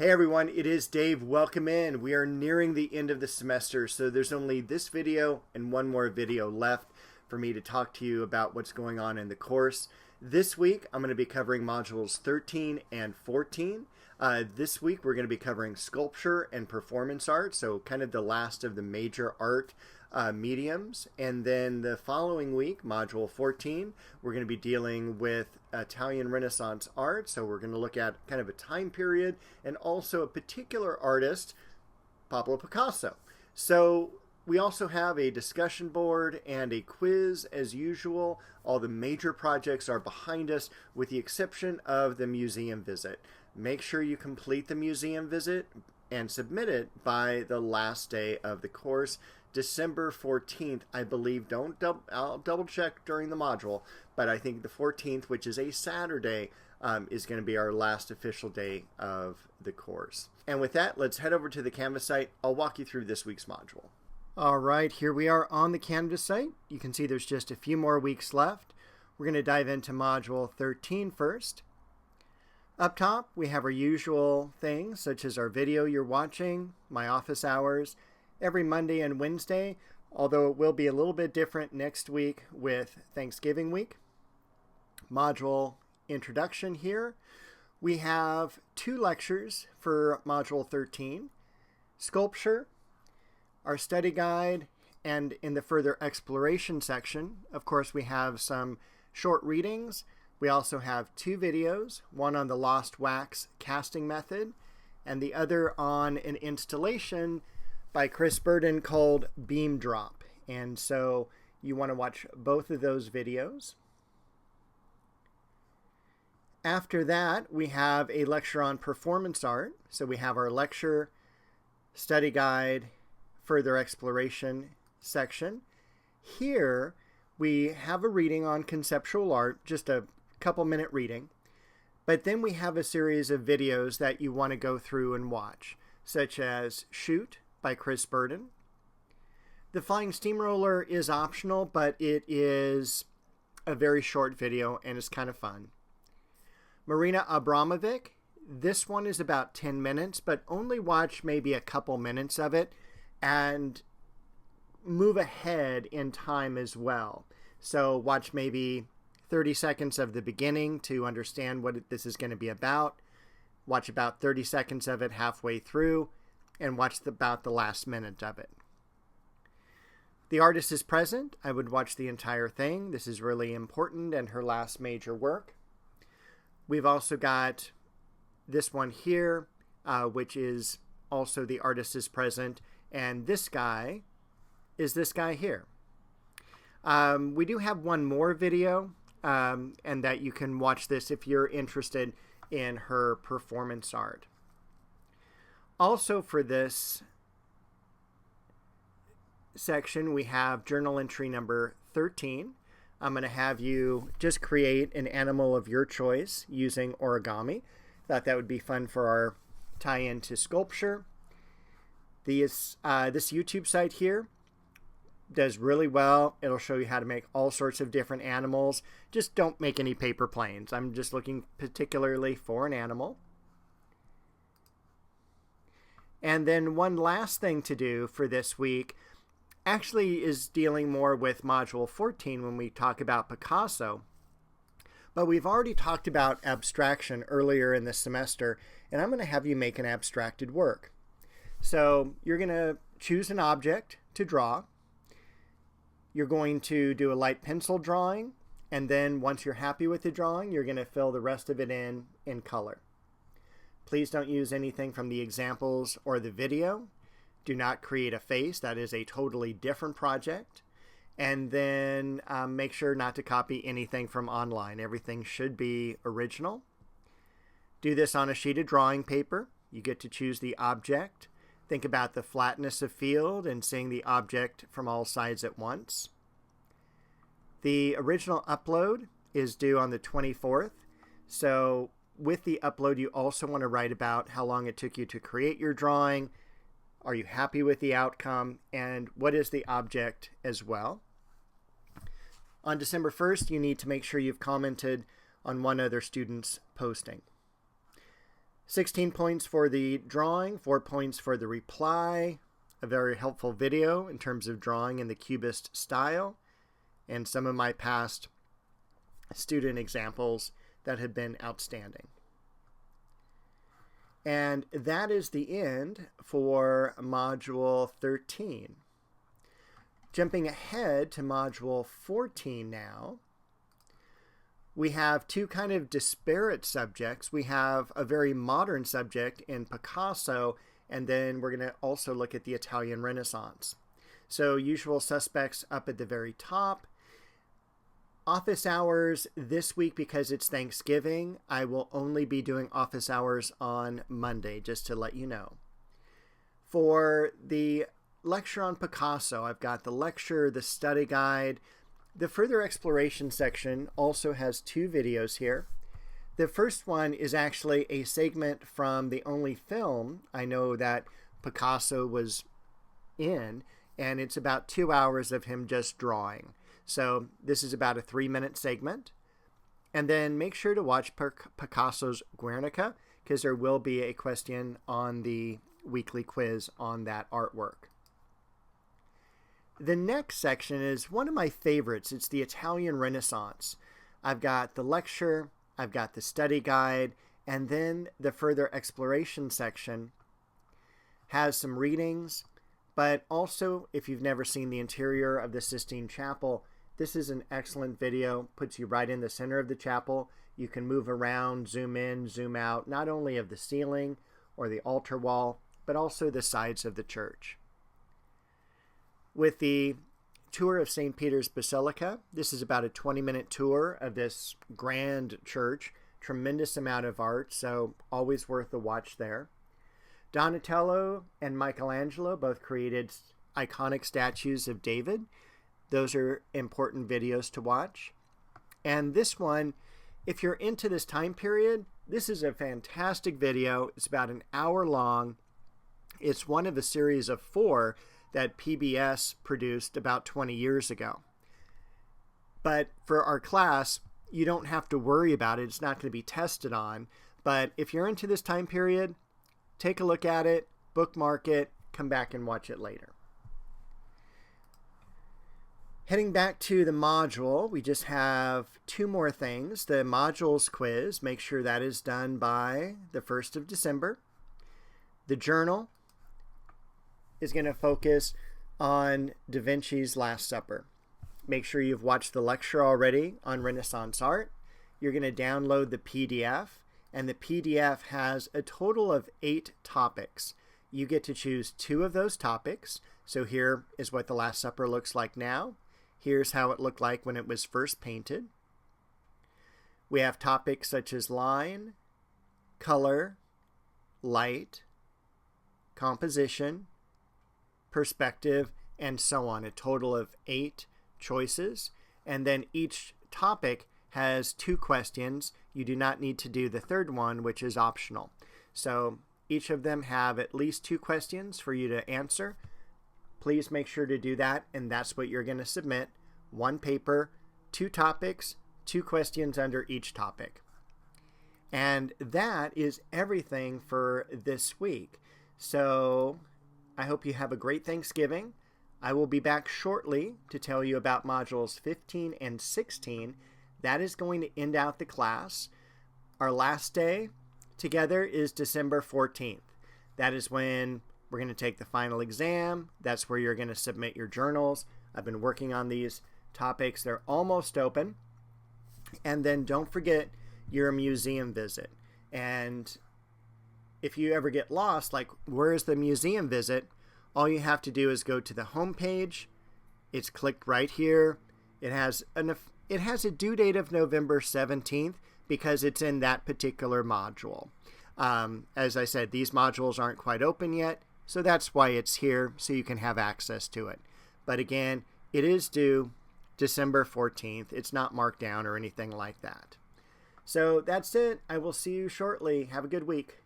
Hey everyone, it is Dave. Welcome in. We are nearing the end of the semester, so there's only this video and one more video left for me to talk to you about what's going on in the course. This week, I'm going to be covering modules 13 and 14. This week, we're going to be covering sculpture and performance art, so kind of the last of the major art mediums. And then the following week, module 14, we're going to be dealing with Italian Renaissance art. So we're going to look at kind of a time period and also a particular artist, Pablo Picasso. So we also have a discussion board and a quiz as usual. All the major projects are behind us with the exception of the museum visit. Make sure you complete the museum visit and submit it by the last day of the course. December 14th, I believe. I'll double check during the module, but I think the 14th, which is a Saturday, is going to be our last official day of the course. And with that, let's head over to the Canvas site. I'll walk you through this week's module. All right, here we are on the Canvas site. You can see there's just a few more weeks left. We're going to dive into module 13 first. Up top, we have our usual things, such as our video you're watching, my office hours, every Monday and Wednesday, although it will be a little bit different next week with Thanksgiving week. Module introduction here. We have 2 lectures for module 13, sculpture, our study guide, and in the further exploration section, of course, we have some short readings. We also have 2 videos, one on the lost wax casting method, and the other on an installation by Chris Burden called Beam Drop. And so you want to watch both of those videos. After that, we have a lecture on performance art. So we have our lecture, study guide, further exploration section. Here we have a reading on conceptual art, just a couple-minute reading. But then we have a series of videos that you want to go through and watch, such as Shoot by Chris Burden. The Flying Steamroller is optional, but it is a very short video and it's kind of fun. Marina Abramovic, this one is about 10 minutes, but only watch maybe a couple minutes of it and move ahead in time as well. So watch maybe 30 seconds of the beginning to understand what this is going to be about. Watch about 30 seconds of it halfway through, and watch about the last minute of it. The Artist is Present. I would watch the entire thing. This is really important and her last major work. We've also got this one here, which is also The Artist is Present. And this guy is this guy here. We do have one more video, and that you can watch this if you're interested in her performance art. Also for this section, we have journal entry number 13. I'm going to have you just create an animal of your choice using origami. Thought that would be fun for our tie-in to sculpture. This YouTube site here does really well. It'll show you how to make all sorts of different animals. Just don't make any paper planes. I'm just looking particularly for an animal. And then one last thing to do for this week actually is dealing more with module 14 when we talk about Picasso. But we've already talked about abstraction earlier in the semester, and I'm going to have you make an abstracted work. So you're going to choose an object to draw. You're going to do a light pencil drawing, and then once you're happy with the drawing, you're going to fill the rest of it in color. Please don't use anything from the examples or the video. Do not create a face. That is a totally different project. And then make sure not to copy anything from online. Everything should be original. Do this on a sheet of drawing paper. You get to choose the object. Think about the flatness of field and seeing the object from all sides at once. The original upload is due on the 24th. So with the upload, you also want to write about how long it took you to create your drawing. Are you happy with the outcome? And what is the object as well? On December 1st, you need to make sure you've commented on one other student's posting. 16 points for the drawing, 4 points for the reply. A very helpful video in terms of drawing in the Cubist style, and some of my past student examples that have been outstanding. And that is the end for Module 13. Jumping ahead to Module 14 now, we have two kind of disparate subjects. We have a very modern subject in Picasso, and then we're going to also look at the Italian Renaissance. So usual suspects up at the very top. Office hours this week, because it's Thanksgiving, I will only be doing office hours on Monday, just to let you know. For the lecture on Picasso, I've got the lecture, the study guide. The further exploration section also has two videos here. The first one is actually a segment from the only film I know that Picasso was in, and it's about 2 hours of him just drawing. So this is about a 3-minute segment. And then make sure to watch Picasso's Guernica, because there will be a question on the weekly quiz on that artwork. The next section is one of my favorites. It's the Italian Renaissance. I've got the lecture, I've got the study guide, and then the further exploration section has some readings, but also if you've never seen the interior of the Sistine Chapel, this is an excellent video, puts you right in the center of the chapel. You can move around, zoom in, zoom out, not only of the ceiling or the altar wall, but also the sides of the church. With the tour of St. Peter's Basilica, this is about a 20-minute tour of this grand church. Tremendous amount of art, so always worth a watch there. Donatello and Michelangelo both created iconic statues of David. Those are important videos to watch. And this one, if you're into this time period, this is a fantastic video. It's about an hour long. It's one of a series of 4 that PBS produced about 20 years ago. But for our class, you don't have to worry about it. It's not going to be tested on. But if you're into this time period, take a look at it, bookmark it, come back and watch it later. Heading back to the module, we just have 2 more things. The modules quiz, make sure that is done by the 1st of December. The journal is going to focus on Da Vinci's Last Supper. Make sure you've watched the lecture already on Renaissance art. You're going to download the PDF, and the PDF has a total of 8 topics. You get to choose 2 of those topics. So here is what the Last Supper looks like now. Here's how it looked like when it was first painted. We have topics such as line, color, light, composition, perspective, and so on. A total of 8 choices. And then each topic has 2 questions. You do not need to do the third one, which is optional. So each of them have at least 2 questions for you to answer. Please make sure to do that, and that's what you're going to submit. 1 paper, 2 topics, 2 questions under each topic. And that is everything for this week. So I hope you have a great Thanksgiving. I will be back shortly to tell you about modules 15 and 16. That is going to end out the class. Our last day together is December 14th. That is when we're going to take the final exam. That's where you're going to submit your journals. I've been working on these topics. They're almost open. And then don't forget your museum visit. And if you ever get lost, like where's the museum visit, all you have to do is go to the home page. It's clicked right here. It has a due date of November 17th because it's in that particular module. As I said, these modules aren't quite open yet, so that's why it's here, so you can have access to it. But again, it is due December 14th. It's not marked down or anything like that. So that's it. I will see you shortly. Have a good week.